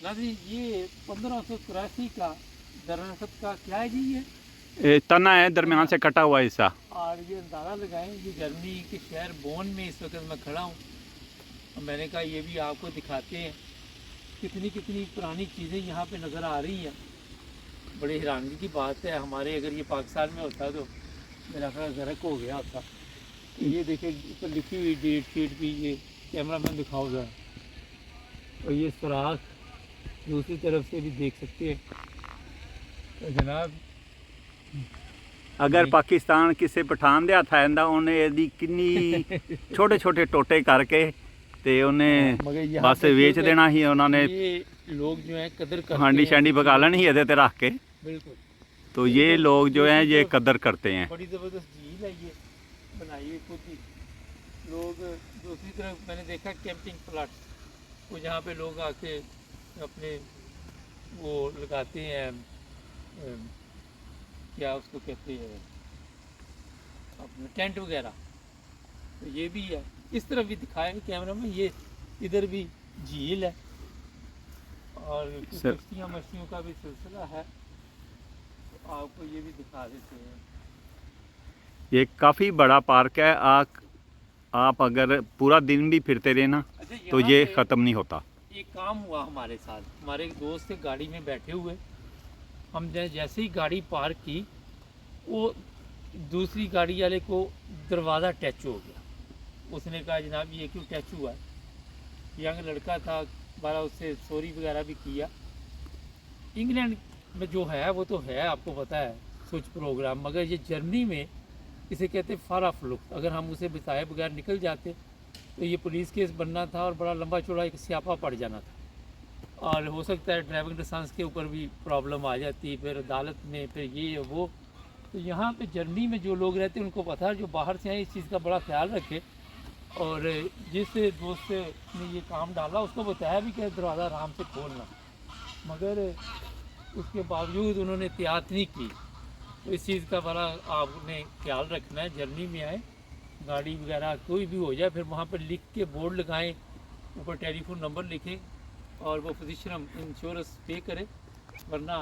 नाज़रीन ये 1583 का दरअसल का क्या है जी ये तना है, दरमियान से कटा हुआ हिस्सा। और ये अंदाज़ा लगाएं ये जर्मनी के शहर बोन में इस वक्त मैं खड़ा हूँ और मैंने कहा ये भी आपको दिखाते हैं कितनी कितनी पुरानी चीज़ें यहाँ पे नज़र आ रही हैं। बड़ी हैरानगी की बात है, हमारे अगर ये पाकिस्तान में होता तो मेरा ख्याल गर्क हो गया होता। तो ये देखे ऊपर लिखी हुई डेट शीट भी, ये कैमरा मैन दिखाओ ज़रा, और ये सुराख दूसरी तरफ से भी देख सकते हैं। तो जनाब अगर पाकिस्तान किसी पठान दे हथ आंदा उन्हें यदि किन्नी छोटे छोटे टोटे करके ते उन्हें बस वेच देना ही उन्होंने। ये लोग जो है कदर करते हांडी हैं, शांडी पका लेनी है ते रख के। बिल्कुल। तो ये लोग जो हैं ये कदर करते हैं। बड़ी ज़बरदस्त झील है ये बनाई हुई खुद ही लोग। दूसरी तरफ मैंने देखा कैंपिंग प्लाट्स, वो जहाँ पे लोग आके अपने वो लगाते हैं क्या उसको कहते हैं अपने टेंट वगैरह। तो ये भी है, इस तरफ भी दिखाया कैमरा में, ये इधर भी झील है और कश्तियाँ मछलियों का भी सिलसिला है। तो आपको ये भी दिखा देते हैं। ये काफ़ी बड़ा पार्क है। आप अगर पूरा दिन भी फिरते रहे ना तो ये ख़त्म नहीं होता। एक काम हुआ हमारे साथ, हमारे एक दोस्त थे गाड़ी में बैठे हुए, हम जैसे ही गाड़ी पार्क की वो दूसरी गाड़ी वाले को दरवाज़ा टच हो गया। उसने कहा जनाब ये क्यों टच हुआ है। यंग लड़का था, बारा उससे सॉरी वगैरह भी किया। इंग्लैंड में जो है वो तो है, आपको पता है कुछ प्रोग्राम, मगर ये जर्मनी में इसे कहते फार ऑफ लुक। अगर हम उसे बताए बगैर निकल जाते तो ये पुलिस केस बनना था और बड़ा लंबा चौड़ा एक स्यापा पड़ जाना था, और हो सकता है ड्राइविंग लाइसेंस के ऊपर भी प्रॉब्लम आ जाती, फिर अदालत में, फिर ये वो। तो यहाँ पे जर्मनी में जो लोग रहते हैं उनको पता है, जो बाहर से आए इस चीज़ का बड़ा ख्याल रखे। और जिस दोस्त ने ये काम डाला उसको बताया भी कि दरवाज़ा आराम से खोलना, मगर उसके बावजूद उन्होंने एहतियात नहीं की। तो इस चीज़ का बड़ा आपने ख्याल रखना है। जर्मनी में आए, गाड़ी वगैरह कोई भी हो जाए, फिर वहाँ पर लिख के बोर्ड लगाएं, ऊपर टेलीफोन नंबर लिखें और वो फिजिशियन इंश्योरेंस पे करे, वरना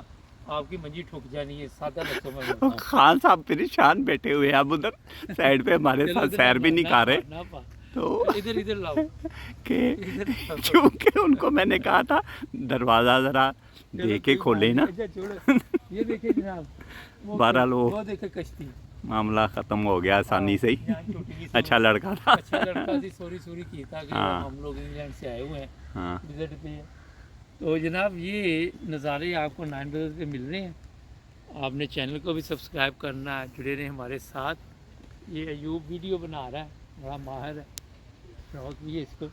आपकी मंजी ठुक जानी है। सादा लफ्ज़ों में बताऊं। खान साहब परेशान बैठे हुए हैं अब उधर साइड पे हमारे साथ सैर भी नहीं कर रहे। तो इधर इधर लाओ कि क्योंकि उनको मैंने कहा था दरवाज़ा ज़रा देख के खोले ना। ये देखिए जनाब, 12 लोग, वो देखे कश्ती, मामला ख़त्म हो गया आसानी से ही। अच्छा लड़का था। अच्छा लड़का थी, सॉरी की था कि हाँ। हम लोग इंग्लैंड से आए हुए हैं हाँ। विजिट पे। तो जनाब ये नज़ारे आपको 9 ब्रदर्स पे मिल रहे हैं। आपने चैनल को भी सब्सक्राइब करना है, जुड़े रहें हमारे साथ। ये अयूब वीडियो बना रहा है, बड़ा माहिर है, शौक भी है इसको।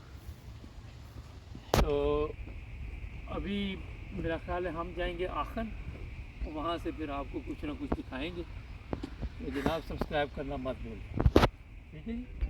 तो अभी मेरा ख्याल है हम जाएंगे आखन, और वहाँ से फिर आपको कुछ ना कुछ दिखाएंगे। तो जनाब सब्सक्राइब करना मत भूलिए, ठीक है जी।